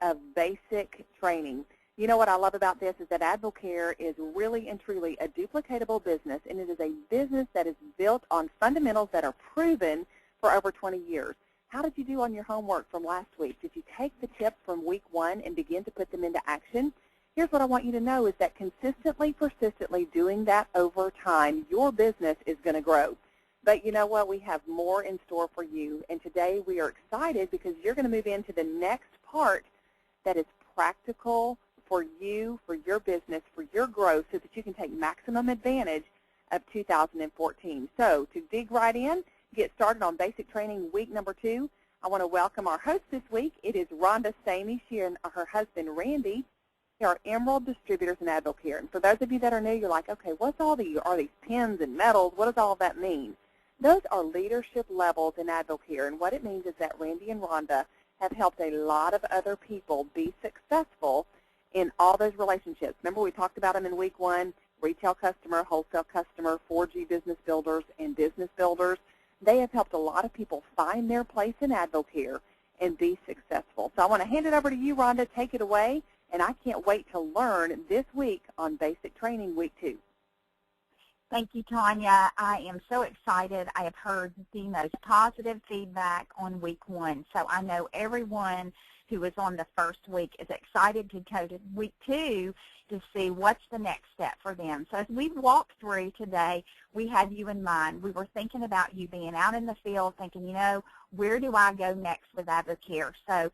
of basic training. You know what I love about this is that AdvoCare is really and truly a duplicatable business, and it is a business that is built on fundamentals that are proven for over 20 years. How did you do on your homework from last week? Did you take the tips from week 1 and begin to put them into action? Here's what I want you to know is that consistently, persistently doing that over time, your business is going to grow. But you know what? We have more in store for you. And today we are excited because you're going to move into the next part that is practical for you, for your business, for your growth, so that you can take maximum advantage of 2014. So to dig right in, get started on basic training week number 2, I want to welcome our host this week. It is Rhonda Samey. She and her husband, Randy, are Emerald Distributors and AdvoCare. And for those of you that are new, you're like, okay, what's all these pins and medals? What does all of that mean? Those are leadership levels in AdvoCare, and what it means is that Randy and Rhonda have helped a lot of other people be successful in all those relationships. Remember we talked about them in week 1, retail customer, wholesale customer, 4G business builders, and business builders. They have helped a lot of people find their place in AdvoCare and be successful. So I want to hand it over to you, Rhonda. Take it away, and I can't wait to learn this week on Basic Training Week 2. Thank you, Tanya. I am so excited. I have heard the most positive feedback on week 1, so I know everyone who was on the first week is excited to go to week 2 to see what's the next step for them. So as we walked through today, we had you in mind. We were thinking about you being out in the field, thinking, you know, where do I go next with AdvoCare? So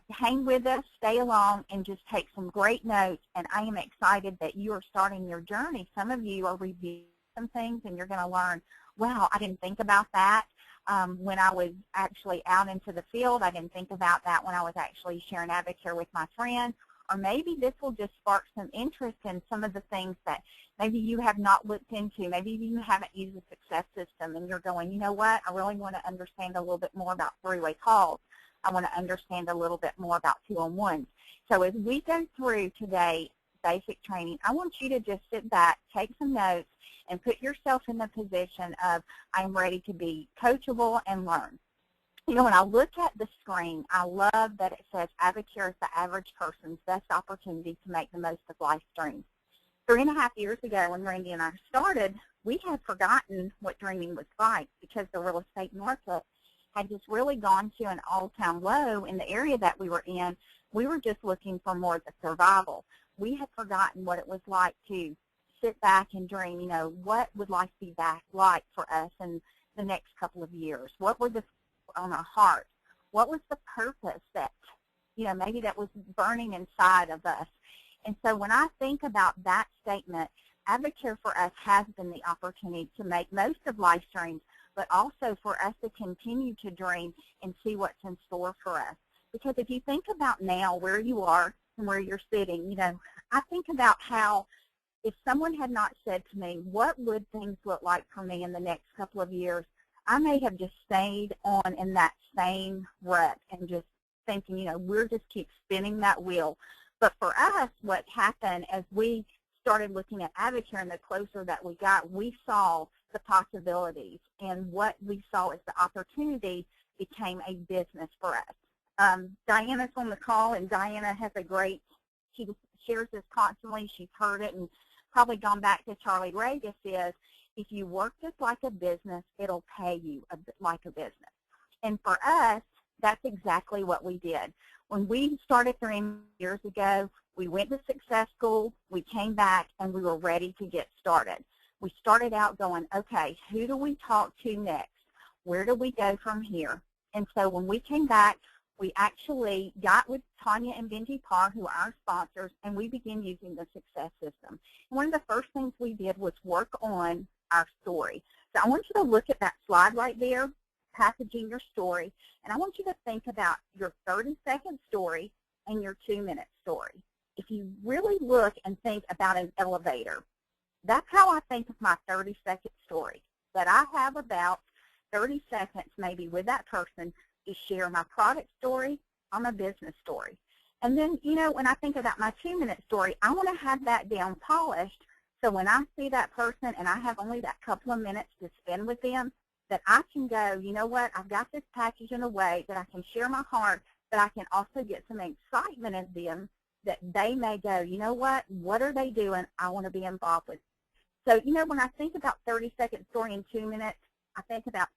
hang with us, stay along, and just take some great notes. And I am excited that you are starting your journey. Some of you are reviewing some things, and you're going to learn, wow, I didn't think about that when I was actually out into the field. I didn't think about that when I was actually sharing AdvoCare with my friend. Or maybe this will just spark some interest in some of the things that maybe you have not looked into. Maybe you haven't used the success system, and you're going, you know what, I really want to understand a little bit more about three-way calls. I want to understand a little bit more about two-on-ones. So as we go through today, basic training, I want you to just sit back, take some notes, and put yourself in the position of, I'm ready to be coachable and learn. You know, when I look at the screen, I love that it says AdvoCare is the average person's best opportunity to make the most of life's dreams. 3.5 years ago when Randy and I started, we had forgotten what dreaming was like because the real estate market had just really gone to an all-time low in the area that we were in. We were just looking for more of the survival. We had forgotten what it was like to sit back and dream, you know, what would life be back like for us in the next couple of years? What were the on our heart? What was the purpose that, you know, maybe that was burning inside of us? And so when I think about that statement, AdvoCare for us has been the opportunity to make most of life's dreams, but also for us to continue to dream and see what's in store for us. Because if you think about now where you are and where you're sitting, you know, I think about how if someone had not said to me, what would things look like for me in the next couple of years, I may have just stayed on in that same rut and just thinking, you know, we're just keep spinning that wheel. But for us, what happened as we started looking at AdvoCare and the closer that we got, we saw the possibilities. And what we saw as the opportunity became a business for us. Diana's on the call, and Diana has a great, she shares this constantly. She's heard it and probably gone back to Charlie Regis is, if you work just like a business, it'll pay you like a business. And for us, that's exactly what we did. When we started 3 years ago, we went to Success School, we came back, and we were ready to get started. We started out going, okay, who do we talk to next? Where do we go from here? And so when we came back, we actually got with Tanya and Benji Parr, who are our sponsors, and we began using the success system. And one of the first things we did was work on our story. So I want you to look at that slide right there, packaging your story, and I want you to think about your 30-second story and your 2-minute story. If you really look and think about an elevator, that's how I think of my 30-second story, that I have about 30 seconds maybe with that person to share my product story or my business story. And then, you know, when I think about my 2-minute story, I want to have that down polished so when I see that person and I have only that couple of minutes to spend with them, that I can go, you know what, I've got this package in a way that I can share my heart but I can also get some excitement in them that they may go, you know what are they doing? I want to be involved with. So, when I think about 30-second story in 2 minutes, I think about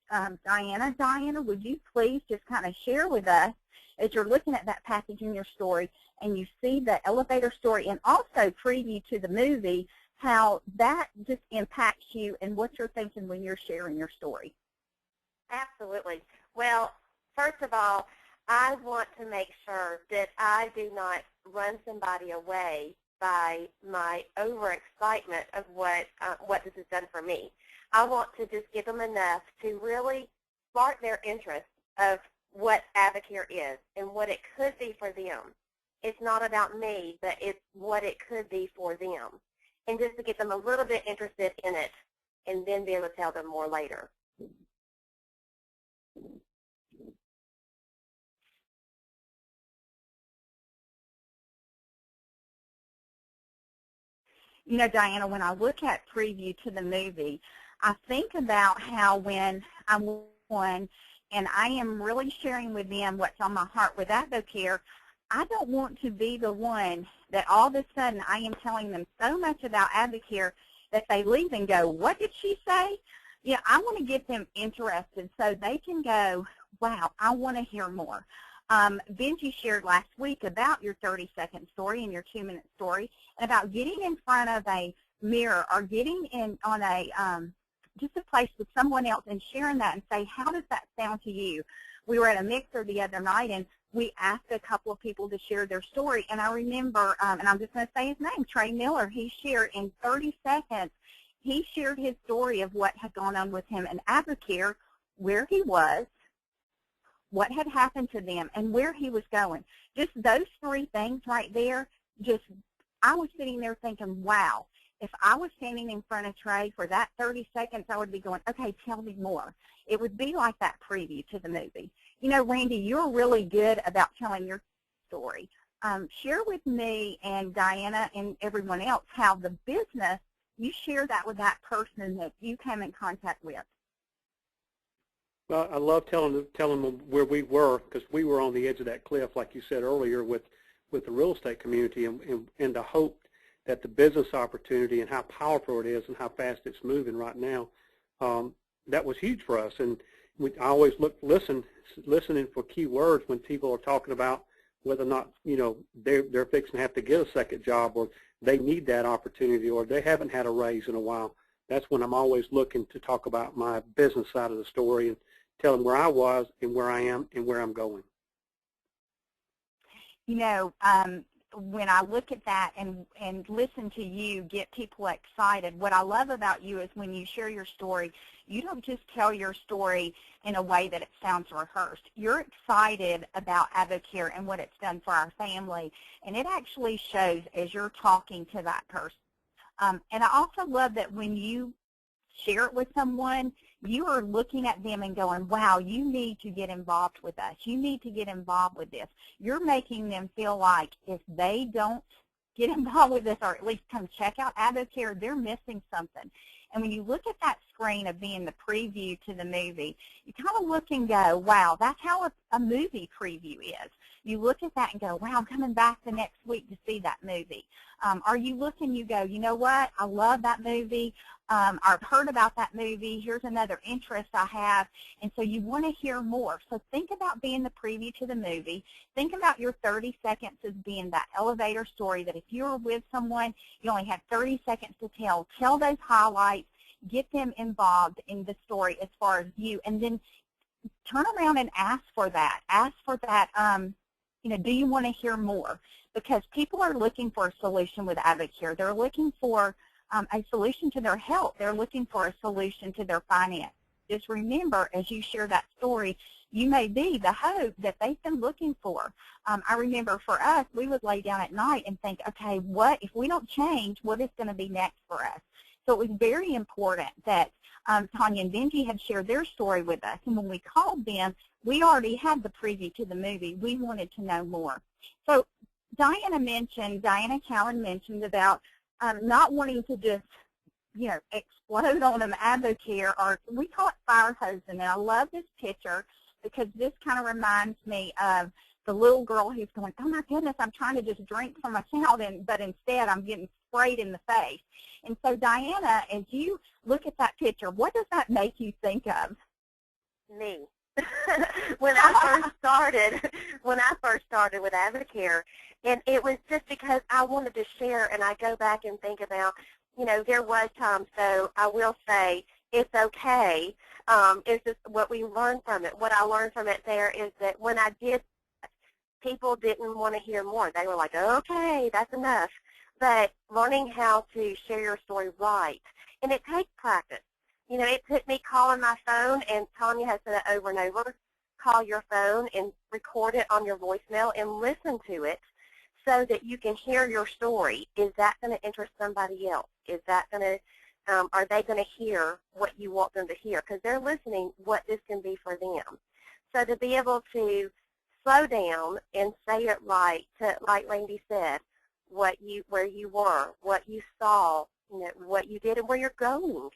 Diana. Diana, would you please just kind of share with us, as you're looking at that passage in your story and you see the elevator story and also preview to the movie, how that just impacts you and what you're thinking when you're sharing your story? Absolutely. Well, first of all, I want to make sure that I do not run somebody away by my overexcitement of what this has done for me. I want to just give them enough to really spark their interest of what Advocare is and what it could be for them. It's not about me, but it's what it could be for them. And just to get them a little bit interested in it and then be able to tell them more later. Diana, when I look at preview to the movie, I think about how when I'm one and I am really sharing with them what's on my heart with Advocare, I don't want to be the one that all of a sudden I am telling them so much about Advocare that they leave and go, what did she say? I want to get them interested so they can go, wow, I want to hear more. Benji shared last week about your 30-second story and your 2-minute story, and about getting in front of a mirror or getting in on a just a place with someone else and sharing that and say, how does that sound to you? We were at a mixer the other night, and we asked a couple of people to share their story, and I remember, and I'm just going to say his name, Trey Miller. He shared in 30 seconds, he shared his story of what had gone on with him in Advocare, where he was, what had happened to them, and where he was going. Just those 3 things right there, I was sitting there thinking, wow, if I was standing in front of Trey for that 30 seconds, I would be going, okay, tell me more. It would be like that preview to the movie. Randy, you're really good about telling your story. Share with me and Diana and everyone else how the business, you share that with that person that you came in contact with. Well, I love telling them where we were, because we were on the edge of that cliff, like you said earlier, with the real estate community, and the hope that the business opportunity and how powerful it is and how fast it's moving right now, that was huge for us. And I always listening for key words when people are talking about whether or not they're fixing to have to get a second job, or they need that opportunity, or they haven't had a raise in a while. That's when I'm always looking to talk about my business side of the story and tell them where I was and where I am and where I'm going. When I look at that and listen to you get people excited, what I love about you is when you share your story, you don't just tell your story in a way that it sounds rehearsed. You're excited about Advocare and what it's done for our family, and it actually shows as you're talking to that person. And I also love that when you share it with someone, you are looking at them and going, wow, you need to get involved with us. You need to get involved with this. You're making them feel like if they don't get involved with this, or at least come check out Advocare, they're missing something. And when you look at that screen of being the preview to the movie, you kind of look and go, wow, that's how a movie preview is. You look at that and go, wow, I'm coming back the next week to see that movie. Or you look and you go, you know what, I love that movie. I've heard about that movie. Here's another interest I have. And so you want to hear more. So think about being the preview to the movie. Think about your 30 seconds as being that elevator story that if you're with someone, you only have 30 seconds to tell. Tell those highlights. Get them involved in the story as far as you. And then turn around and ask for that. Ask for that, do you want to hear more? Because people are looking for a solution with Advocare. They're looking for a solution to their health. They're looking for a solution to their finance. Just remember, as you share that story, you may be the hope that they've been looking for. I remember for us, we would lay down at night and think, okay, what if we don't change, what is going to be next for us? So it was very important that Tanya and Benji had shared their story with us. And when we called them, we already had the preview to the movie. We wanted to know more. So Diana Callan mentioned about not wanting to just, explode on them Advocare, or we call it fire hosing. And I love this picture because this kind of reminds me of the little girl who's going, oh my goodness, I'm trying to just drink from a fountain, but instead I'm getting sprayed in the face. And so, Diana, as you look at that picture, what does that make you think of? Me. when I first started with Advocare, and it was just because I wanted to share, and I go back and think about, there was times, so I will say it's okay. It's just what we learned from it. What I learned from it there is that when I did, people didn't want to hear more. They were like, okay, that's enough. But learning how to share your story right, and it takes practice. It took me calling my phone, and Tanya has said it over and over, call your phone and record it on your voicemail and listen to it so that you can hear your story. Is that going to interest somebody else? Is that going to, are they going to hear what you want them to hear? Because they're listening what this can be for them. So to be able to slow down and say it right, like Randy said, where you were, what you saw, what you did, and where you're going.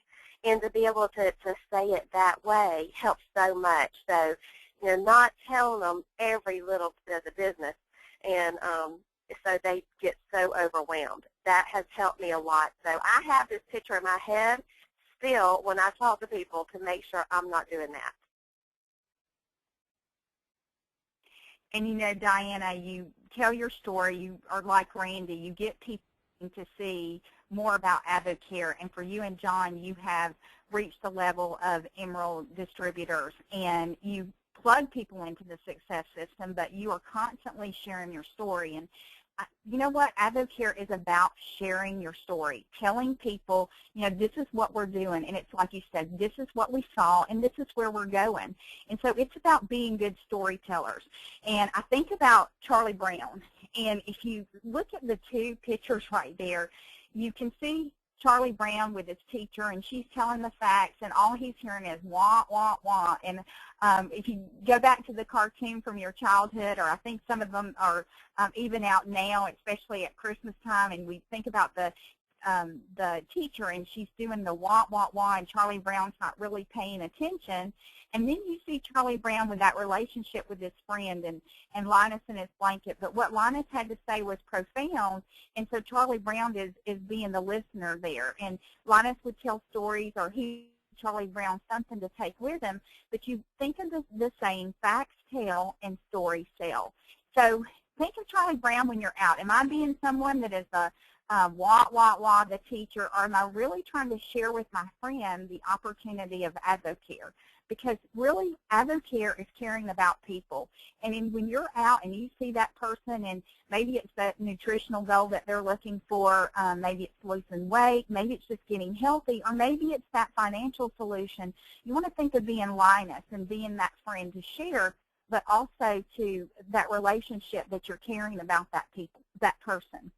And to be able to say it that way helps so much. So, not telling them every little bit of the business, and so they get so overwhelmed. That has helped me a lot. So I have this picture in my head still when I talk to people to make sure I'm not doing that. And Diana, you tell your story. You are like Randy. You get people to see more about Advocare, and for you and John, you have reached the level of Emerald distributors, and you plug people into the success system, but you are constantly sharing your story. And you know what? Advocare is about sharing your story, telling people, this is what we're doing, and it's like you said, this is what we saw, and this is where we're going. And so it's about being good storytellers. And I think about Charlie Brown, and if you look at the two pictures right there, you can see Charlie Brown with his teacher, and she's telling the facts, and all he's hearing is wah, wah, wah. And if you go back to the cartoon from your childhood, or I think some of them are even out now, especially at Christmas time, and we think about the teacher, and she's doing the wah, wah, wah, and Charlie Brown's not really paying attention. And then you see Charlie Brown with that relationship with his friend and Linus in his blanket. But what Linus had to say was profound, and so Charlie Brown is being the listener there. And Linus would tell stories, or Charlie Brown, something to take with him. But you think of the saying, facts tell and stories sell. So think of Charlie Brown when you're out. Am I being someone that is a wah, wah, wah, the teacher, or am I really trying to share with my friend the opportunity of Advocare? Because really, Advocare is caring about people. And then when you're out and you see that person, and maybe it's that nutritional goal that they're looking for, maybe it's losing weight, maybe it's just getting healthy, or maybe it's that financial solution, you want to think of being Linus and being that friend to share, but also to that relationship that you're caring about that person.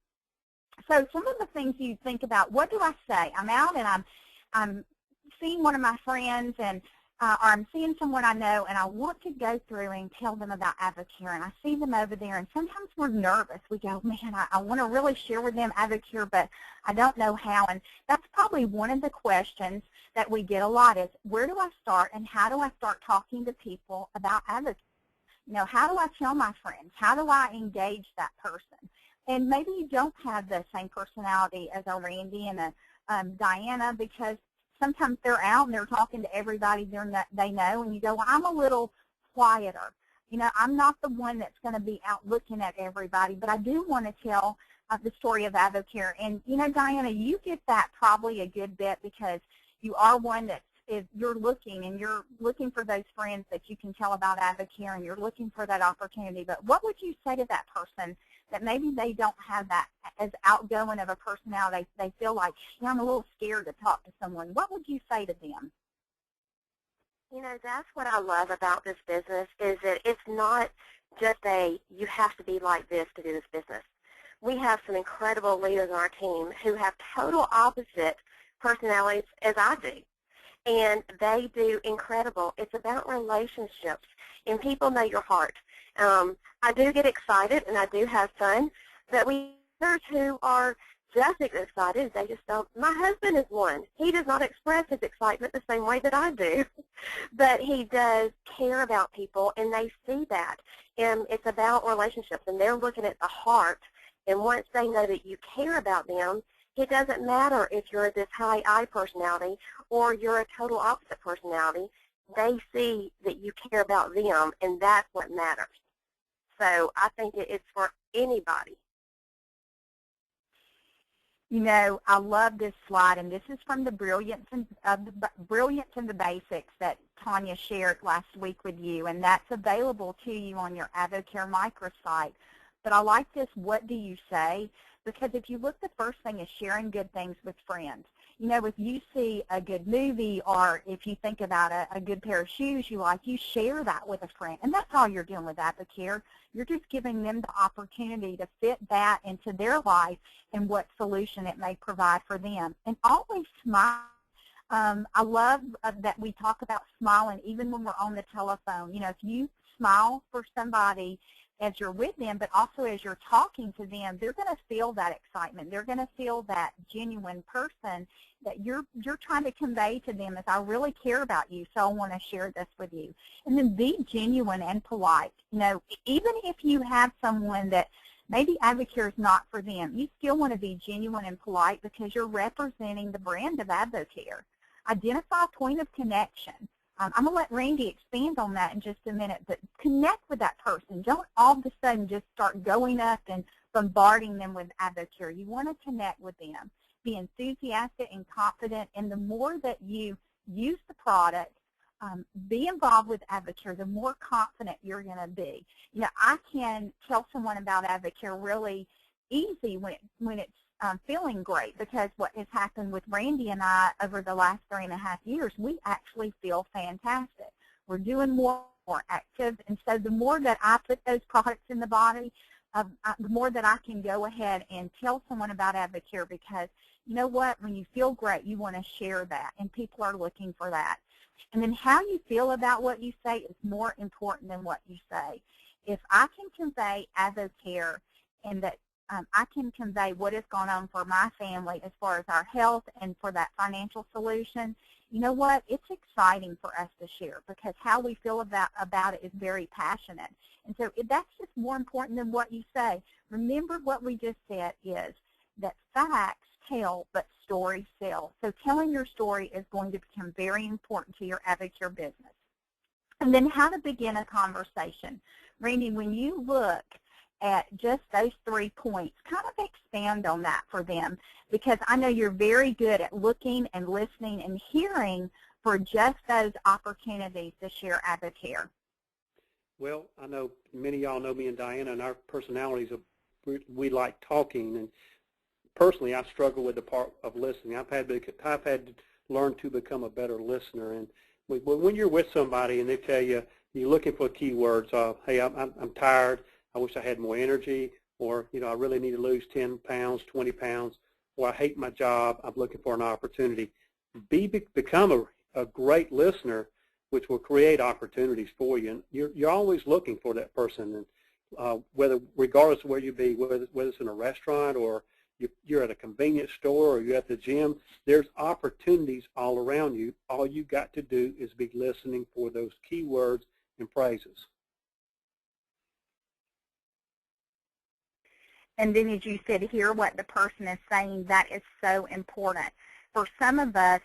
So some of the things you think about, what do I say? I'm out and I'm seeing one of my friends, and or I'm seeing someone I know, and I want to go through and tell them about Advocare, and I see them over there, and sometimes we're nervous. We go, man, I want to really share with them Advocare, but I don't know how. And that's probably one of the questions that we get a lot is, where do I start, and how do I start talking to people about Advocare? How do I tell my friends? How do I engage that person? And maybe you don't have the same personality as a Randy and a Diana, because sometimes they're out and they're talking to everybody they know, and you go, well, I'm a little quieter. I'm not the one that's going to be out looking at everybody, but I do want to tell the story of Advocare. And, Diana, you get that probably a good bit, because you are one that you're looking for those friends that you can tell about Advocare, and you're looking for that opportunity. But what would you say to that person that maybe they don't have that as outgoing of a personality? They feel like, I'm a little scared to talk to someone. What would you say to them? That's what I love about this business, is that it's not just you have to be like this to do this business. We have some incredible leaders on our team who have total opposite personalities as I do. And they do incredible. It's about relationships, and people know your heart. I do get excited, and I do have fun, but we others who are just as excited. They just don't. My husband is one. He does not express his excitement the same way that I do, but he does care about people, and they see that. And it's about relationships, and they're looking at the heart. And once they know that you care about them, it doesn't matter if you're this high I personality or you're a total opposite personality. They see that you care about them, and that's what matters. So I think it's for anybody. You know, I love this slide, and this is from the Brilliance and the Basics that Tanya shared last week with you, and that's available to you on your AdvoCare microsite. But I like this, what do you say? Because if you look, the first thing is sharing good things with friends. You know, if you see a good movie or if you think about a good pair of shoes you like, you share that with a friend. And that's all you're doing with AdvoCare. You're just giving them the opportunity to fit that into their life and what solution it may provide for them. And always smile. I love that we talk about smiling even when we're on the telephone. You know, if you smile for somebody as you're with them, but also as you're talking to them, they're going to feel that excitement. They're going to feel that genuine person that you're trying to convey to them is, I really care about you, so I want to share this with you. And then be genuine and polite. You know, even if you have someone that maybe AdvoCare is not for them, you still want to be genuine and polite because you're representing the brand of AdvoCare. Identify a point of connection. I'm going to let Randy expand on that in just a minute, but connect with that person. Don't all of a sudden just start going up and bombarding them with AdvoCare. You want to connect with them. Be enthusiastic and confident, and the more that you use the product, be involved with AdvoCare, the more confident you're going to be. You know, I can tell someone about AdvoCare really easy when it's feeling great, because what has happened with Randy and I over the last 3.5 years, we actually feel fantastic. We're doing more active, and so the more that I put those products in the body, the more that I can go ahead and tell someone about AdvoCare, because you know what, when you feel great, you want to share that, and people are looking for that. And then how you feel about what you say is more important than what you say. If I can convey AdvoCare and that I can convey what has gone on for my family as far as our health and for that financial solution, you know what? It's exciting for us to share, because how we feel about it is very passionate. And so that's just more important than what you say. Remember what we just said is that facts tell, but stories sell. So telling your story is going to become very important to your AdvoCare business. And then how to begin a conversation. Randy, when you look at just those 3 points, kind of expand on that for them, because I know you're very good at looking and listening and hearing for just those opportunities to share AdvoCare. Well, I know many of y'all know me and Diana, and our personalities, we like talking, and personally I struggle with the part of listening. I've had to learn to become a better listener, and when you're with somebody and they tell you, you're looking for keywords, hey, I'm tired, I wish I had more energy, or, you know, I really need to lose 10 pounds, 20 pounds, or I hate my job, I'm looking for an opportunity. Become a great listener, which will create opportunities for you. And you're always looking for that person, and regardless of where you be, whether it's in a restaurant or you're at a convenience store or you're at the gym, there's opportunities all around you. All you got to do is be listening for those keywords and phrases. And then, as you said, hear what the person is saying. That is so important. For some of us,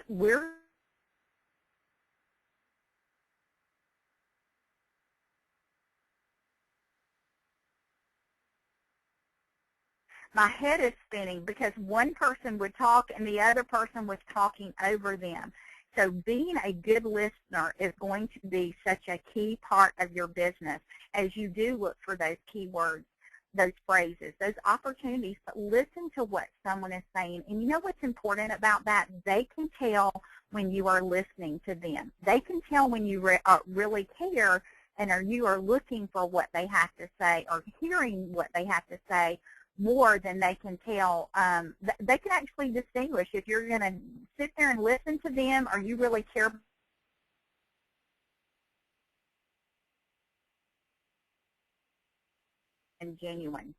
my head is spinning because one person would talk and the other person was talking over them. So being a good listener is going to be such a key part of your business as you do look for those keywords, those phrases, those opportunities, but listen to what someone is saying. And you know what's important about that? They can tell when you are listening to them. They can tell when you really care and you are looking for what they have to say or hearing what they have to say more than they can tell. They can actually distinguish if you're going to sit there and listen to them or you really care and genuine.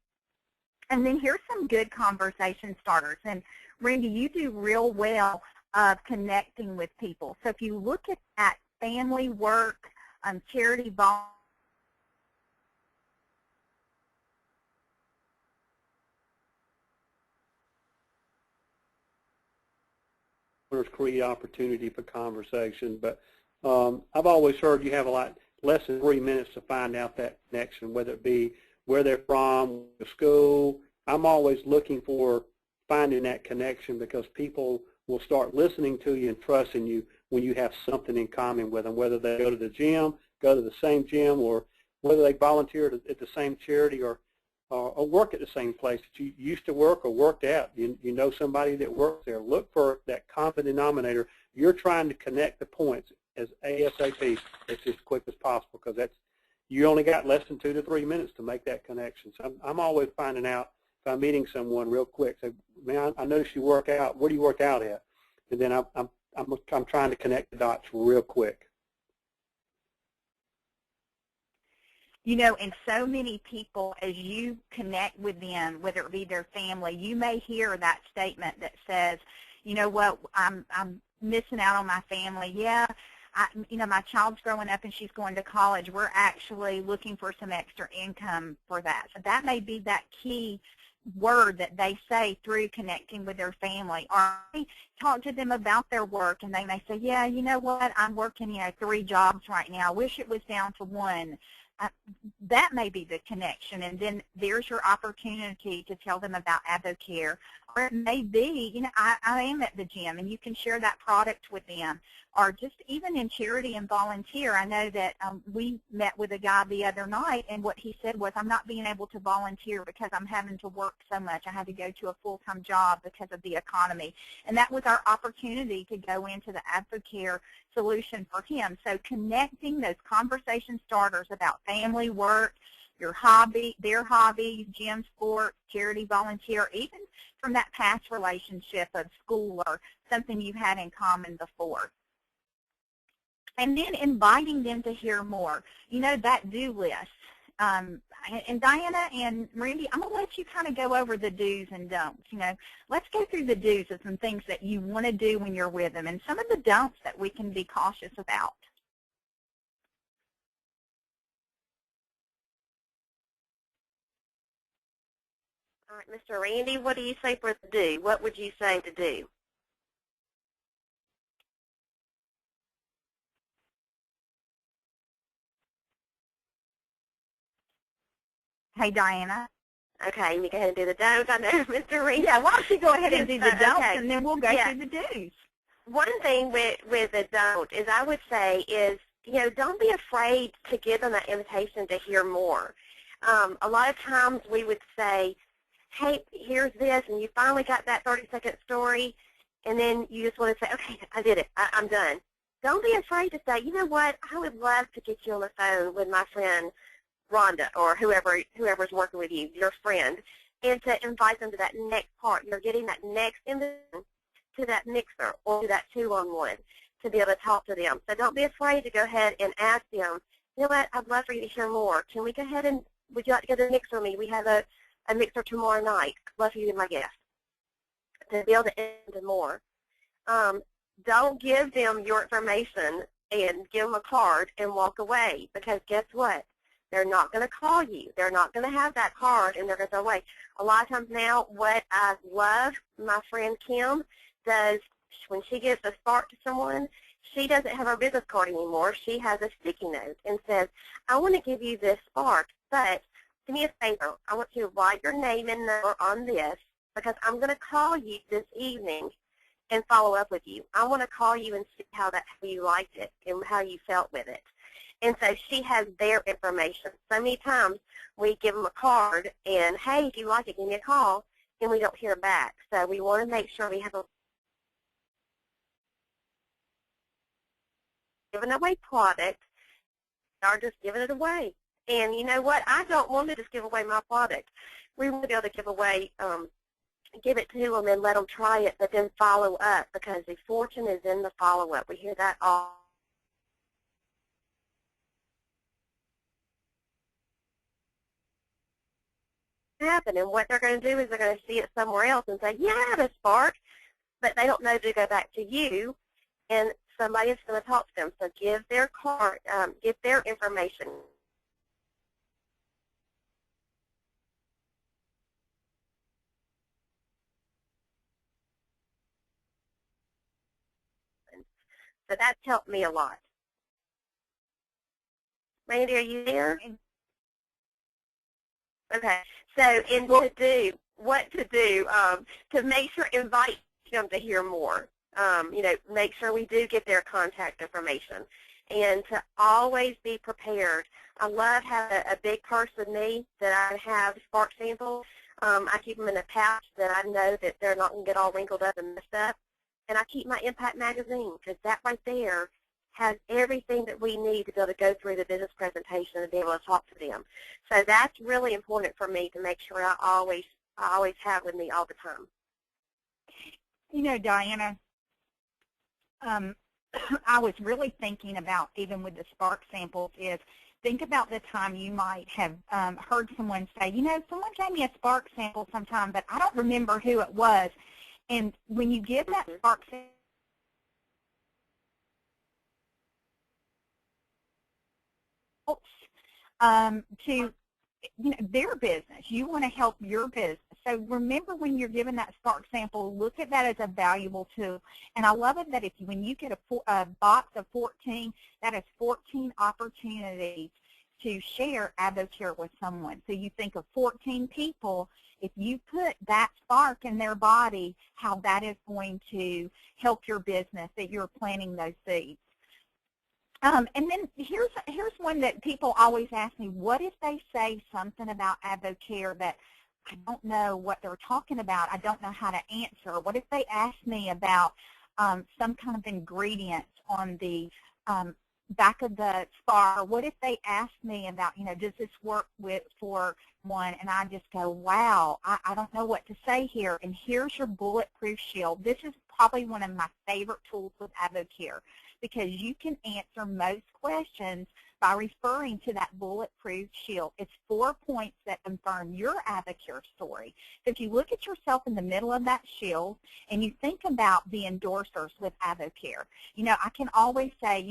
And then here's some good conversation starters. And Randy, you do real well of connecting with people. So if you look at that family, work, charity, volunteer, create opportunity for conversation, but I've always heard you have a lot less than 3 minutes to find out that connection, whether it be where they're from, the school. I'm always looking for finding that connection because people will start listening to you and trusting you when you have something in common with them, whether they go to the gym, go to the same gym, or whether they volunteer at the same charity or work at the same place that you used to work or worked at. You know somebody that works there. Look for that common denominator. You're trying to connect the points as ASAP, as quick as possible, because you only got less than 2 to 3 minutes to make that connection. So I'm always finding out if I'm meeting someone real quick. Say, man, I noticed you work out. Where do you work out at? And then I'm trying to connect the dots real quick. You know, and so many people, as you connect with them, whether it be their family, you may hear that statement that says, you know what, I'm missing out on my family. Yeah, you know, my child's growing up and she's going to college. We're actually looking for some extra income for that. So that may be that key word that they say through connecting with their family. Or I talk to them about their work and they may say, yeah, you know what, I'm working, 3 jobs right now. I wish it was down to 1. That may be the connection, and then there's your opportunity to tell them about AdvoCare. Or it may be, I am at the gym, and you can share that product with them. Or just even in charity and volunteer, I know that we met with a guy the other night, and what he said was, I'm not being able to volunteer because I'm having to work so much. I had to go to a full-time job because of the economy. And that was our opportunity to go into the AdvoCare solution for him. So connecting those conversation starters about family, work, your hobby, their hobbies, gym, sports, charity, volunteer, even from that past relationship of school or something you had in common before. And then inviting them to hear more. That do list. And Diana and Randy, I'm going to let you kind of go over the do's and don'ts. Let's go through the do's of some things that you want to do when you're with them and some of the don'ts that we can be cautious about. All right, Mr. Randy, what do you say for the do? What would you say to do? Hey, Diana. Okay, you go ahead and do the don't. I know, Mr. Reed. Yeah, why don't you go ahead and do the don'ts, okay. And then we'll go through the do's. One thing with the don't is I would say is, don't be afraid to give them that invitation to hear more. A lot of times we would say, hey, here's this, and you finally got that 30-second story, and then you just want to say, okay, I did it. I'm done. Don't be afraid to say, you know what, I would love to get you on the phone with my friend Rhonda or whoever's working with you, your friend, and to invite them to that next part. You're getting that next invitation to that mixer or to that 2-on-1 to be able to talk to them. So don't be afraid to go ahead and ask them, you know what, I'd love for you to hear more. Can we go ahead and, would you like to go to the mixer with me? We have a mixer tomorrow night. I'd love for you to be my guest. To be able to end more. Don't give them your information and give them a card and walk away, because guess what? They're not going to call you. They're not going to have that card, and they're going to go away. A lot of times now, what I love, my friend Kim does, when she gives a spark to someone, she doesn't have her business card anymore. She has a sticky note and says, I want to give you this spark, but do me a favor. I want you to write your name and number on this, because I'm going to call you this evening and follow up with you. I want to call you and see how you liked it and how you felt with it. And so she has their information. So many times we give them a card and, hey, if you like it, give me a call, and we don't hear back. So we want to make sure we have a giving away product or just giving it away. And you know what? I don't want to just give away my product. We want to be able to give away, give it to them and let them try it, but then follow up, because the fortune is in the follow-up. We hear that all. happen. And what they're going to do is they're going to see it somewhere else and say, yeah, I have a spark, but they don't know to go back to you, and somebody is going to talk to them. So give their card, give their information. So that's helped me a lot. Randy, are you there? Okay. So what to do to make sure, invite them to hear more. Make sure we do get their contact information, and to always be prepared. I love having a big purse with me that I have spark samples. I keep them in a pouch that I know that they're not going to get all wrinkled up and messed up. And I keep my Impact magazine, because that right there has everything that we need to be able to go through the business presentation and be able to talk to them. So that's really important for me to make sure I always have with me all the time. You know, Diana, I was really thinking about, even with the spark samples, is think about the time you might have heard someone say, you know, someone gave me a spark sample sometime, but I don't remember who it was. And when you give that spark sample to their business, you want to help your business. So remember, when you're given that spark sample, look at that as a valuable tool. And I love it that when you get a box of 14, that is 14 opportunities to share AdvoCare with someone. So you think of 14 people. If you put that spark in their body, how that is going to help your business, that you're planting those seeds. And then here's one that people always ask me, what if they say something about AdvoCare that I don't know what they're talking about, I don't know how to answer? What if they ask me about some kind of ingredient on the back of the spar? What if they ask me about, does this work for one? And I just go, wow, I don't know what to say here. And here's your bulletproof shield. This is probably one of my favorite tools with AdvoCare, because you can answer most questions by referring to that bulletproof shield. It's 4 points that confirm your AdvoCare story. So if you look at yourself in the middle of that shield and you think about the endorsers with AdvoCare, I can always say,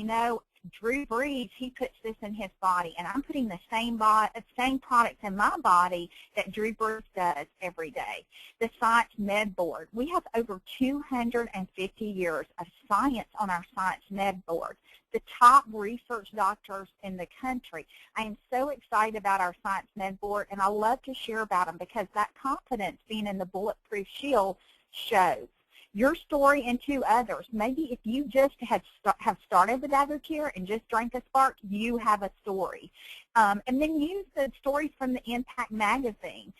Drew Brees, he puts this in his body, and I'm putting the same products in my body that Drew Brees does every day. The Science Med Board, we have over 250 years of science on our Science Med Board. The top research doctors in the country. I am so excited about our Science Med Board, and I love to share about them, because that confidence being in the bulletproof shield shows your story into others. Maybe if you just have started with AdvoCare and just drank a spark, you have a story. And then use the stories from the Impact magazine.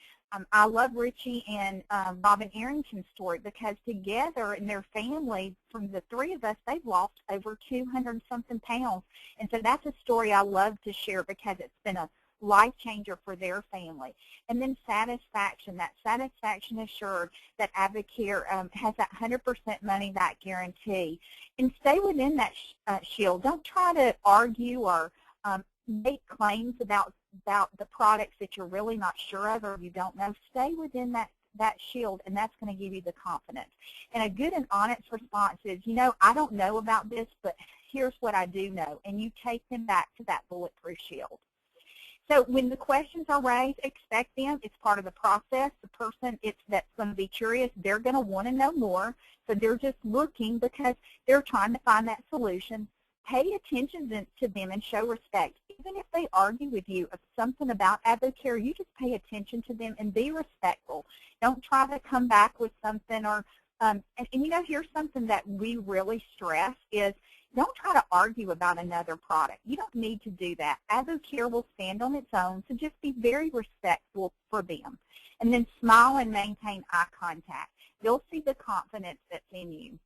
I love Richie and Robin Arrington's story, because together in their family, from the three of us, they've lost over 200-something pounds. And so that's a story I love to share, because it's been a life changer for their family. And then satisfaction, that satisfaction assured, that AdvoCare has that 100% money back guarantee. And stay within that shield. Don't try to argue or make claims about the products that you're really not sure of or you don't know. Stay within that shield, and that's going to give you the confidence. And a good and honest response is, I don't know about this, but here's what I do know. And you take them back to that bulletproof shield. So when the questions are raised, expect them. It's part of the process. The person that's going to be curious, they're going to want to know more. So they're just looking because they're trying to find that solution. Pay attention to them and show respect. Even if they argue with you of something about AdvoCare, you just pay attention to them and be respectful. Don't try to come back with something or, and here's something that we really stress is, don't try to argue about another product. You don't need to do that. AdvoCare will stand on its own, so just be very respectful for them. And then smile and maintain eye contact. They'll see the confidence that's in you.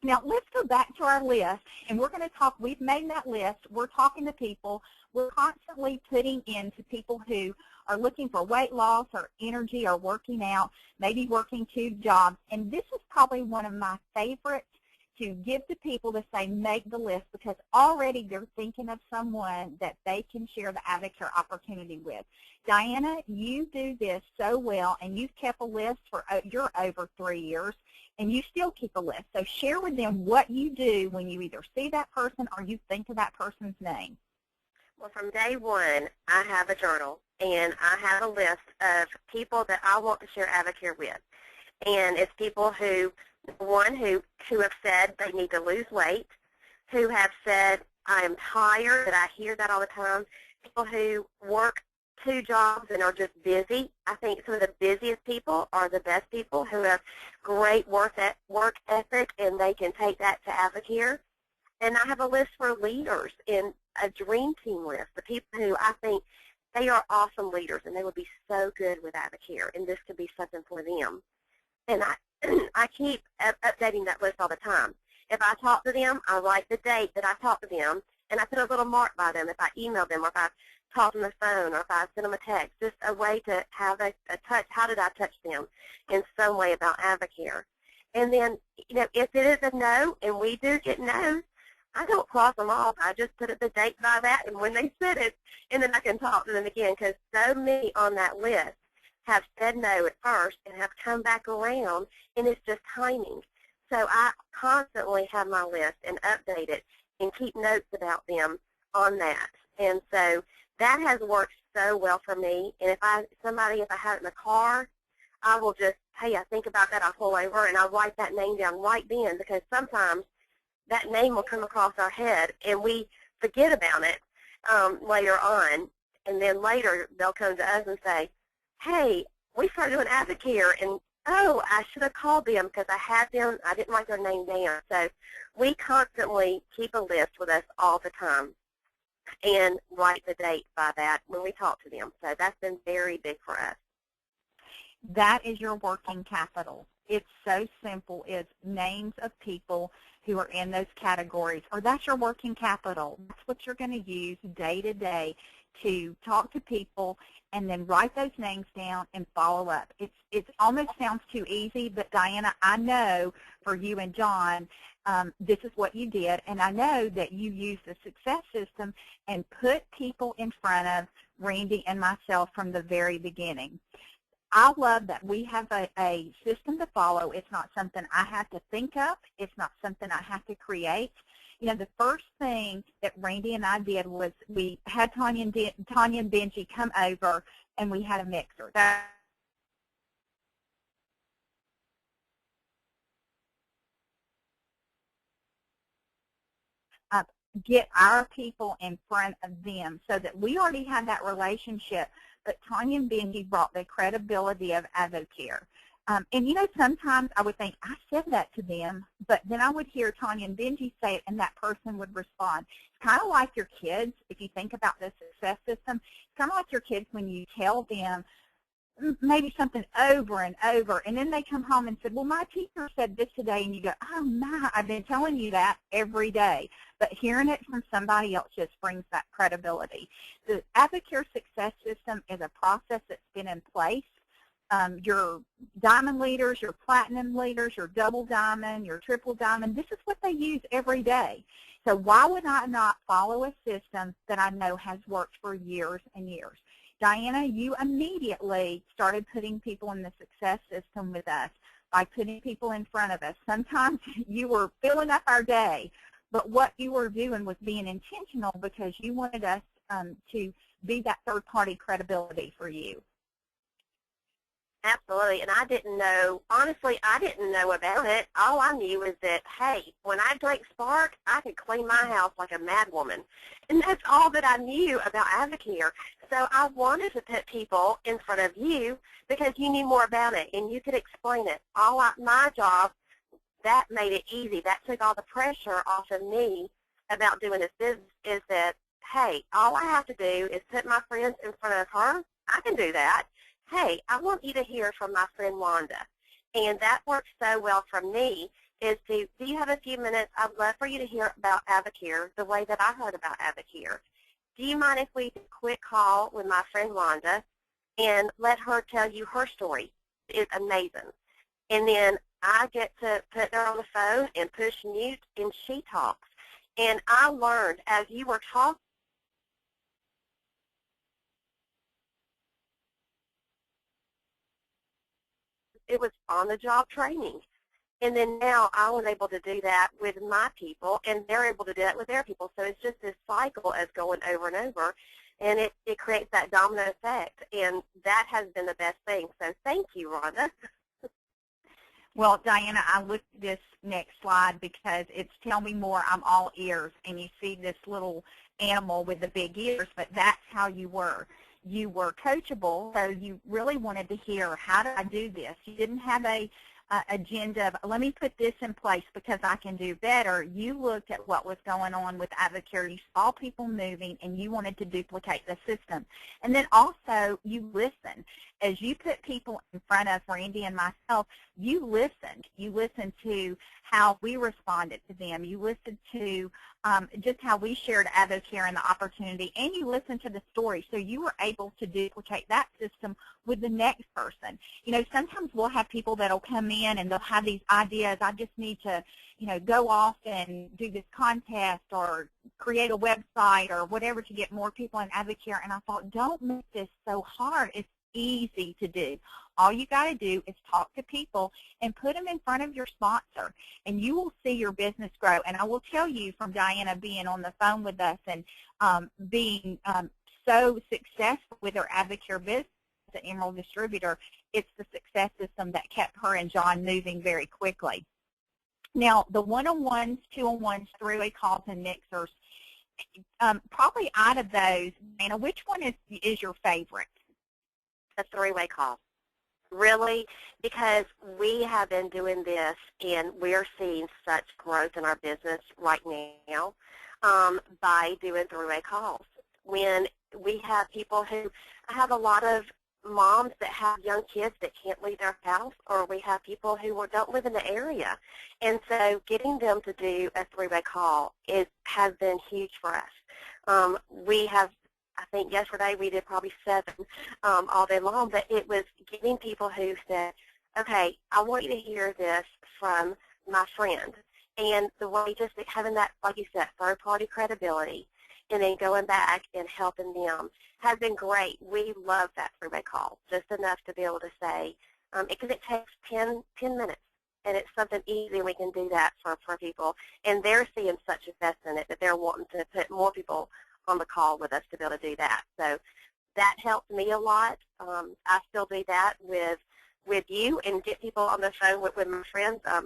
Now, let's go back to our list, and we're going to talk. We've made that list. We're talking to people. We're constantly putting into people who are looking for weight loss or energy or working out, maybe working 2 jobs. And this is probably one of my favorites to give to people to say make the list, because already they're thinking of someone that they can share the Advocare opportunity with. Diana, you do this so well, and you've kept a list for you're over 3 years, and you still keep a list. So share with them what you do when you either see that person or you think of that person's name. Well, from day one, I have a journal, and I have a list of people that I want to share Advocare with. And it's people who, one, who have said they need to lose weight, who have said, I am tired, that I hear that all the time, people who work 2 jobs and are just busy. I think some of the busiest people are the best people, who have great work ethic, and they can take that to Advocare. And I have a list for leaders, in a dream team list, the people who I think they are awesome leaders, and they would be so good with Advocare, and this could be something for them. And I keep updating that list all the time. If I talk to them, I write the date that I talk to them, and I put a little mark by them if I email them, or if I talk on the phone, or if I send them a text, just a way to have a touch. How did I touch them in some way about Advocare? And then, you know, if it is a no, and we do get no's, I don't cross them off. I just put the date by that, and when they said it, and then I can talk to them again, because so many on that list have said no at first and have come back around, and it's just timing. So I constantly have my list and update it and keep notes about them on that. And so that has worked so well for me. And if I have it in the car, I will just, hey, I think about that, I'll pull over, and I'll write that name down right then, because sometimes that name will come across our head, and we forget about it later on. And then later they'll come to us and say, hey, we started doing Advocare, and oh, I should have called them because I had them, I didn't write their name down. So we constantly keep a list with us all the time and write the date by that when we talk to them. So that's been very big for us. That is your working capital. It's so simple. It's names of people who are in those categories, or that's your working capital. That's what you're going to use day to day to talk to people, and then write those names down and follow up. It almost sounds too easy, but Diana, I know for you and John, this is what you did, and I know that you used the success system and put people in front of Randy and myself from the very beginning. I love that we have a system to follow. It's not something I have to think up. It's not something I have to create. You know, the first thing that Randy and I did was we had Tanya and Benji come over, and we had a mixer. Get our people in front of them, so that we already had that relationship, but Tanya and Benji brought the credibility of Advocare. And, you know, sometimes I would think, I said that to them, but then I would hear Tanya and Benji say it, and that person would respond. It's kind of like your kids, if you think about the success system. It's kind of like your kids when you tell them maybe something over and over, and then they come home and said, well, my teacher said this today, and you go, oh, my, I've been telling you that every day. But hearing it from somebody else just brings that credibility. The Advocare Success System is a process that's been in place. Your diamond leaders, your platinum leaders, your double diamond, your triple diamond, this is what they use every day. So why would I not follow a system that I know has worked for years and years? Diana, you immediately started putting people in the success system with us by putting people in front of us. Sometimes you were filling up our day, but what you were doing was being intentional, because you wanted us to be that third-party credibility for you. Absolutely, and I didn't know, honestly, I didn't know about it. All I knew is that, hey, when I drank Spark, I could clean my house like a mad woman. And that's all that I knew about Advocare. So I wanted to put people in front of you because you knew more about it and you could explain it. My job, that made it easy. That took all the pressure off of me about doing this business, is that, hey, all I have to do is put my friends in front of her. I can do that. Hey, I want you to hear from my friend Wanda. And that works so well for me, is do you have a few minutes? I'd love for you to hear about Advocare the way that I heard about Advocare. Do you mind if we do a quick call with my friend Wanda and let her tell you her story? It's amazing. And then I get to put her on the phone and push mute, and she talks. And I learned as you were talking, it was on-the-job training. And then now I was able to do that with my people, and they're able to do that with their people. So it's just this cycle as going over and over, and it creates that domino effect. And that has been the best thing. So thank you, Rhonda. Well, Diana, I looked at this next slide because it's tell me more, I'm all ears, and you see this little animal with the big ears, but that's how you were. You were coachable, so you really wanted to hear, how do I do this? You didn't have a agenda of, let me put this in place because I can do better. You looked at what was going on with Advocare. You saw people moving, and you wanted to duplicate the system. And then also, you listened. As you put people in front of Randy and myself, you listened. You listened to how we responded to them. You listened to just how we shared Advocare and the opportunity, and you listened to the story. So you were able to duplicate that system with the next person. You know, sometimes we'll have people that will come in and they'll have these ideas. I just need to, you know, go off and do this contest or create a website or whatever to get more people in Advocare. And I thought, don't make this so hard. It's easy to do. All you got to do is talk to people and put them in front of your sponsor, and you will see your business grow. And I will tell you, from Diana being on the phone with us and being so successful with her Advocare business as an Emerald distributor, it's the success system that kept her and John moving very quickly. Now, the one-on-ones, two-on-ones, three-way calls, and mixers, probably out of those, Diana, which one is your favorite? A three-way call. Really, because we have been doing this, and we're seeing such growth in our business right now by doing three-way calls. When we have people who, I have a lot of moms that have young kids that can't leave their house, or we have people who don't live in the area. And so getting them to do a three-way call has been huge for us. We have, I think yesterday we did probably 7 all day long, but it was getting people who said, okay, I want you to hear this from my friend. And the way just having that, like you said, third-party credibility, and then going back and helping them has been great. We love that three-way call, just enough to be able to say, because it takes 10 minutes, and it's something easy, and we can do that for people. And they're seeing such success in it that they're wanting to put more people on the call with us to be able to do that. So that helped me a lot. I still do that with you and get people on the phone with my friends on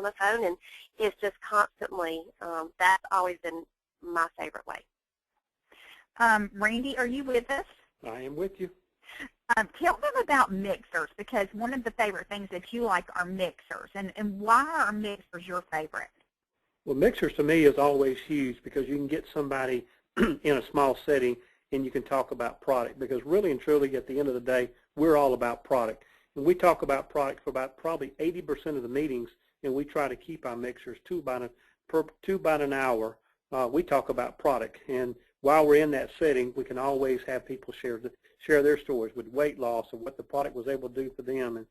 the phone, and it's just constantly, that's always been my favorite way. Randy, are you with us? I am with you. Tell them about mixers, because one of the favorite things that you like are mixers. And why are mixers your favorite? Well, mixers to me is always huge because you can get somebody in a small setting and you can talk about product, because really and truly at the end of the day, we're all about product. And we talk about product for about probably 80% of the meetings, and we try to keep our mixers to about an hour. We talk about product, and while we're in that setting, we can always have people share their stories with weight loss and what the product was able to do for them. And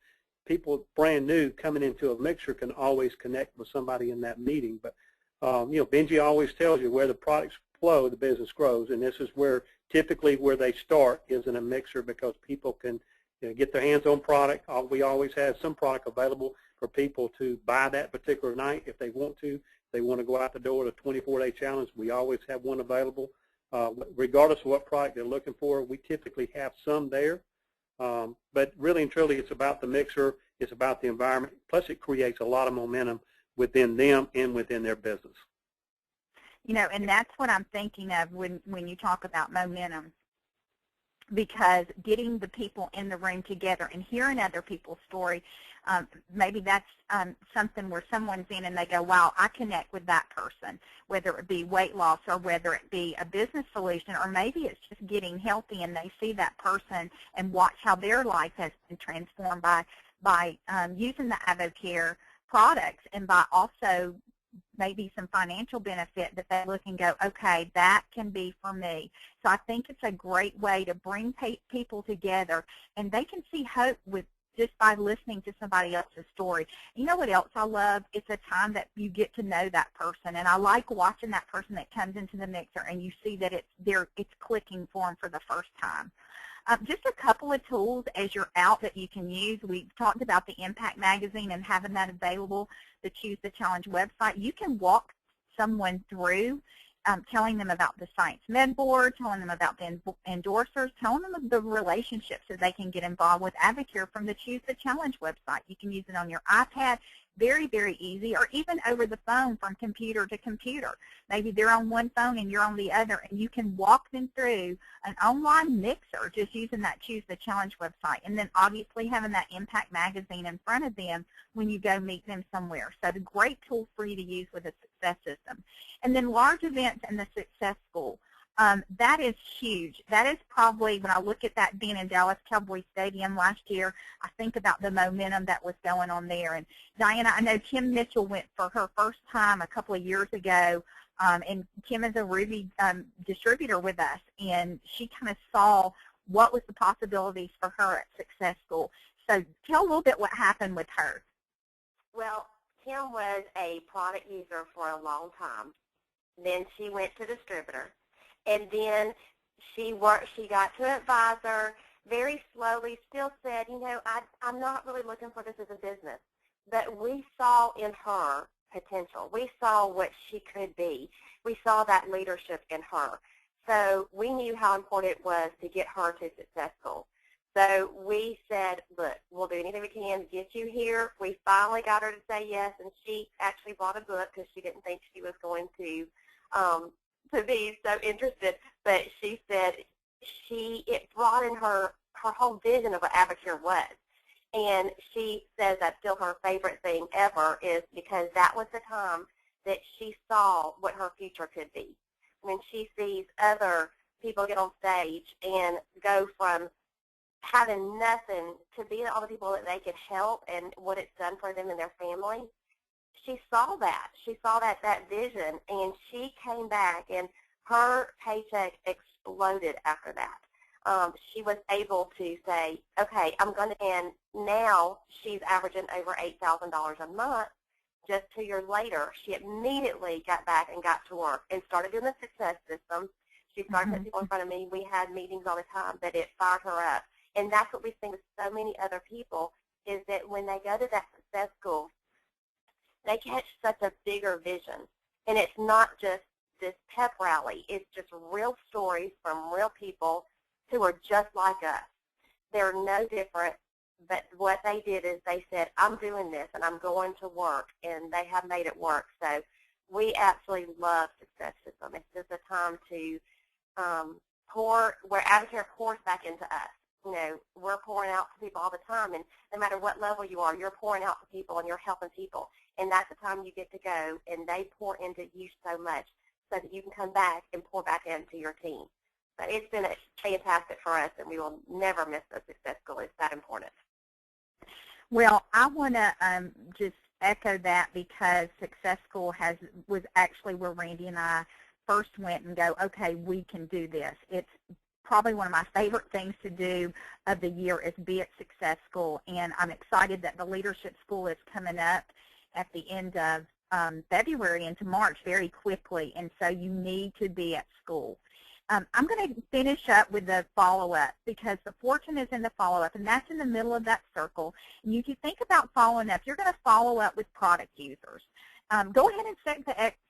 people brand new coming into a mixer can always connect with somebody in that meeting. But you know, Benji always tells you where the products flow, the business grows, and this is where typically where they start is in a mixer, because people can, you know, get their hands on product. We always have some product available for people to buy that particular night if they want to. If they want to go out the door to a 24-day challenge, we always have one available. Regardless of what product they're looking for, we typically have some there. But really and truly, it's about the mixer. It's about the environment. Plus, it creates a lot of momentum within them and within their business. You know, and that's what I'm thinking of when you talk about momentum, because getting the people in the room together and hearing other people's story, maybe that's something where someone's in and they go, wow, I connect with that person, whether it be weight loss or whether it be a business solution, or maybe it's just getting healthy and they see that person and watch how their life has been transformed by using the Advocare products, and by also maybe some financial benefit that they look and go, okay, that can be for me. So I think it's a great way to bring people together, and they can see hope just by listening to somebody else's story. You know what else I love? It's a time that you get to know that person, and I like watching that person that comes into the mixer and you see that it's clicking for them for the first time. Just a couple of tools as you're out that you can use. We talked about the Impact Magazine and having that available, the Choose the Challenge website. You can walk someone through telling them about the Science Med Board, telling them about the endorsers, telling them of the relationships that they can get involved with Advocare from the Choose the Challenge website. You can use it on your iPad, very, very easy, or even over the phone from computer to computer. Maybe they're on one phone and you're on the other, and you can walk them through an online mixer just using that Choose the Challenge website, and then obviously having that Impact Magazine in front of them when you go meet them somewhere. So the great tool for you to use with a success system. And then large events and the Success School. That is huge. That is probably, when I look at that being in Dallas Cowboy Stadium last year, I think about the momentum that was going on there. And Diana, I know Kim Mitchell went for her first time a couple of years ago, and Kim is a Ruby distributor with us, and she kind of saw what was the possibilities for her at Success School. So tell a little bit what happened with her. Well, Kim was a product user for a long time. Then she went to distributor. And then she got to advisor, very slowly, still said, you know, I'm not really looking for this as a business. But we saw in her potential. We saw what she could be. We saw that leadership in her. So we knew how important it was to get her to Success School. So we said, look, we'll do anything we can to get you here. We finally got her to say yes, and she actually bought a book because she didn't think she was going to be so interested, but she said it brought in her whole vision of what Advocare was. And she says that's still her favorite thing ever, is because that was the time that she saw what her future could be. When she sees other people get on stage and go from having nothing to being all the people that they could help and what it's done for them and their family, she saw that. She saw that vision, and she came back, and her paycheck exploded after that. She was able to say, okay, I'm going to, and now she's averaging over $8,000 a month. Just 2 years later, she immediately got back and got to work and started doing the success system. She started putting people in front of me. We had meetings all the time, but it fired her up. And that's what we see with so many other people, is that when they go to that Success School, they catch such a bigger vision. And it's not just this pep rally. It's just real stories from real people who are just like us. They're no different, but what they did is they said, I'm doing this, and I'm going to work, and they have made it work. So we absolutely love Success System. It's just a time to where Advocare pours back into us. You know, we're pouring out to people all the time, and no matter what level you are, you're pouring out to people, and you're helping people. And that's the time you get to go, and they pour into you so much so that you can come back and pour back into your team. But it's been fantastic for us, and we will never miss the Success School. It's that important. Well, I want to just echo that, because Success School was actually where Randy and I first went and go, okay, we can do this. It's probably one of my favorite things to do of the year is be at Success School, and I'm excited that the Leadership School is coming up at the end of February into March very quickly, and so you need to be at school. I'm going to finish up with the follow-up, because the fortune is in the follow-up, and that's in the middle of that circle. And you can think about following up. You're going to follow up with product users. Go ahead and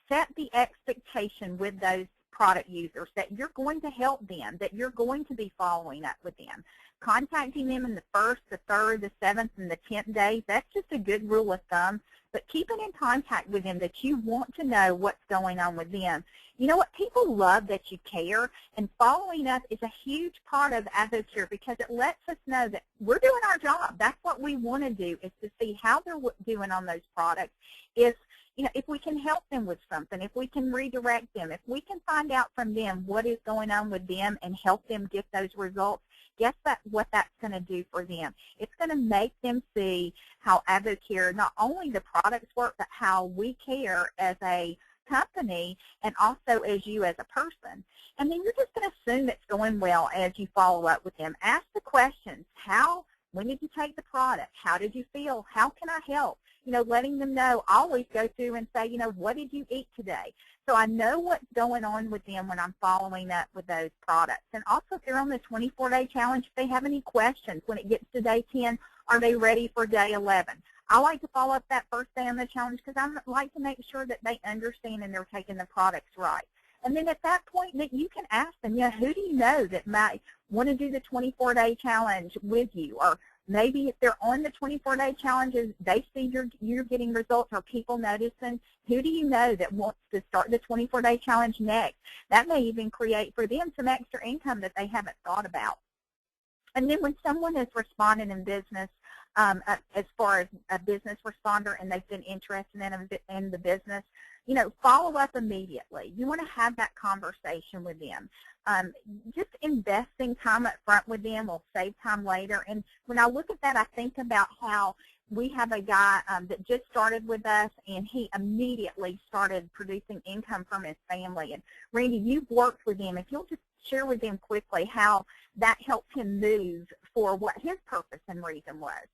set the expectation with those product users that you're going to help them, that you're going to be following up with them. Contacting them in the 1st, the 3rd, the 7th, and the 10th day, that's just a good rule of thumb. But keeping in contact with them, that you want to know what's going on with them. You know what? People love that you care, and following up is a huge part of Advocare, because it lets us know that we're doing our job. That's what we want to do, is to see how they're doing on those products. If we can help them with something, if we can redirect them, if we can find out from them what is going on with them and help them get those results, guess what that's going to do for them? It's going to make them see how Advocare, not only the products work, but how we care as a company and also as you as a person. And then you're just going to assume it's going well as you follow up with them. Ask the questions. How When did you take the product? How did you feel? How can I help? Letting them know. I always go through and say, what did you eat today? So I know what's going on with them when I'm following up with those products. And also, if they're on the 24-day challenge, if they have any questions when it gets to day 10, are they ready for day 11? I like to follow up that first day on the challenge because I like to make sure that they understand and they're taking the products right. And then at that point, that you can ask them, who do you know that might want to do the 24-day challenge with you? Or maybe if they're on the 24-day challenges, they see you're getting results or people noticing. Who do you know that wants to start the 24-day challenge next? That may even create for them some extra income that they haven't thought about. And then when someone is responding in business, as far as a business responder and they've been interested in the business, follow up immediately. You want to have that conversation with them. Just investing time up front with them will save time later. And when I look at that, I think about how we have a guy that just started with us, and he immediately started producing income from his family. And Randy, you've worked with him. If you'll just share with them quickly how that helped him move for what his purpose and reason was.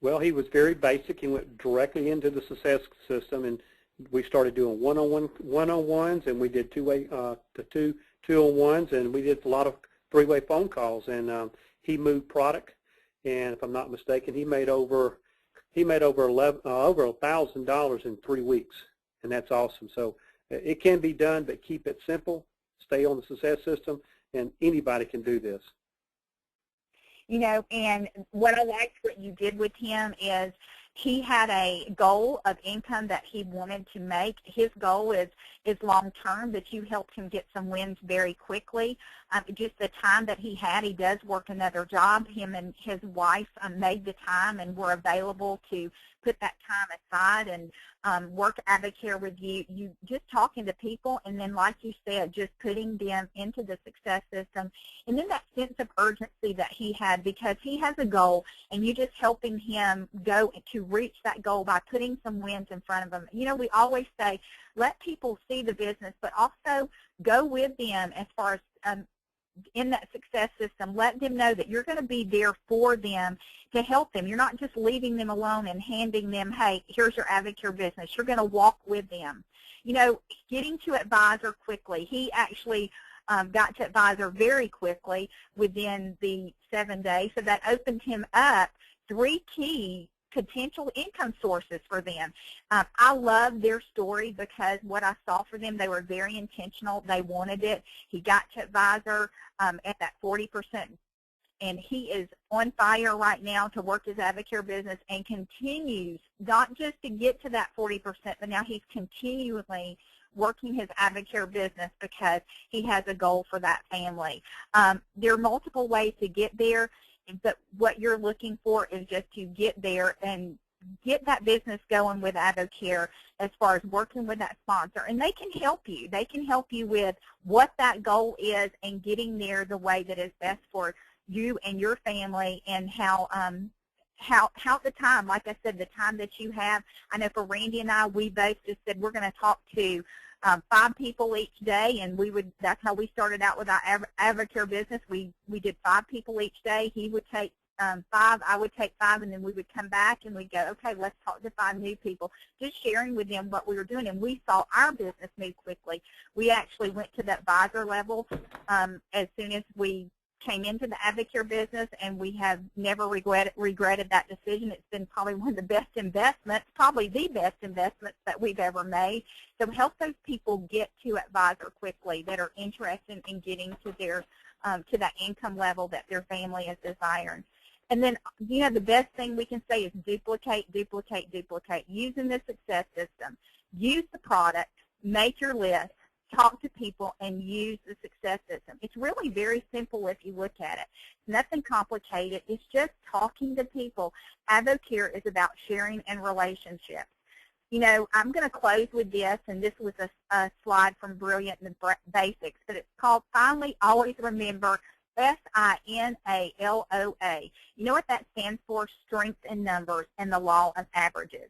Well, he was very basic. He went directly into the success system, and we started doing one-on-ones, and we did two-on-ones, and we did a lot of three-way phone calls. And he moved product, and if I'm not mistaken, he made over $1,000 in 3 weeks, and that's awesome. So it can be done, but keep it simple. Stay on the success system, and anybody can do this. And what I liked what you did with him is he had a goal of income that he wanted to make. His goal is long-term, but you helped him get some wins very quickly. Just the time that he had, he does work another job. Him and his wife made the time and were available to put that time aside and work AdvoCare with you. You just talking to people, and then, like you said, just putting them into the success system. And then that sense of urgency that he had, because he has a goal, and you just helping him go to reach that goal by putting some wins in front of him. We always say, let people see the business, but also go with them as far as in that success system. Let them know that you're going to be there for them to help them. You're not just leaving them alone and handing them, hey, here's your AdvoCare business. You're going to walk with them. Getting to advisor quickly. He actually got to advisor very quickly within the 7 days, so that opened him up 3 key potential income sources for them. I love their story because what I saw for them, they were very intentional. They wanted it. He got to advisor at that 40%, and he is on fire right now to work his AdvoCare business and continues not just to get to that 40%, but now he's continually working his AdvoCare business because he has a goal for that family. There are multiple ways to get there. But what you're looking for is just to get there and get that business going with AdvoCare as far as working with that sponsor. And they can help you. They can help you with what that goal is and getting there the way that is best for you and your family, and how the time, like I said, the time that you have. I know for Randy and I, we both just said we're going to talk to 5 people each day, and that's how we started out with our AdvoCare business. We did 5 people each day. He would take 5, I would take 5, and then we would come back and we'd go, okay, let's talk to 5 new people, just sharing with them what we were doing, and we saw our business move quickly. We actually went to the advisor level as soon as we came into the AdvoCare business, and we have never regretted that decision. It's been probably one of the best investments, probably the best investments that we've ever made. So help those people get to advisor quickly that are interested in getting to their to that income level that their family is desiring. And then, the best thing we can say is duplicate, duplicate, duplicate. Using the success system. Use the product, make your list, talk to people, and use the success system. It's really very simple if you look at it. It's nothing complicated. It's just talking to people. AdvoCare is about sharing and relationships. I'm going to close with this, and this was a slide from Brilliant and the Basics, but it's called Finally Always Remember, SINALOA. You know what that stands for? Strength in numbers and the law of averages.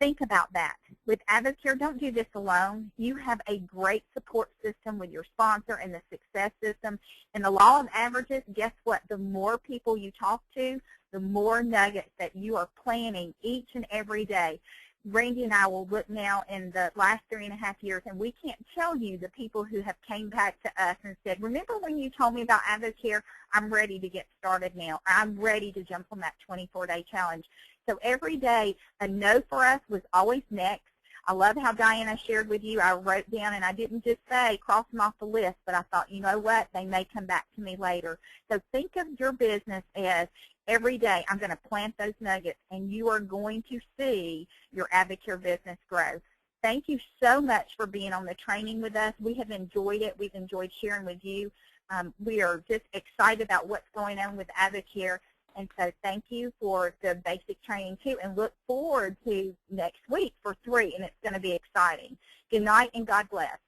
think about that. With Advocare, don't do this alone. You have a great support system with your sponsor and the success system. And the law of averages, guess what? The more people you talk to, the more nuggets that you are planning each and every day. Randy and I will look now in the last 3.5 years, and we can't tell you the people who have came back to us and said, remember when you told me about Advocare? I'm ready to get started now. I'm ready to jump on that 24-day challenge. So every day, a no for us was always next. I love how Diana shared with you. I wrote down, and I didn't just say cross them off the list, but I thought, you know what, they may come back to me later. So think of your business as every day I'm going to plant those nuggets, and you are going to see your Advocare business grow. Thank you so much for being on the training with us. We have enjoyed it. We've enjoyed sharing with you. We are just excited about what's going on with Advocare. And so thank you for the basic training, too, and look forward to next week for 3, and it's going to be exciting. Good night, and God bless.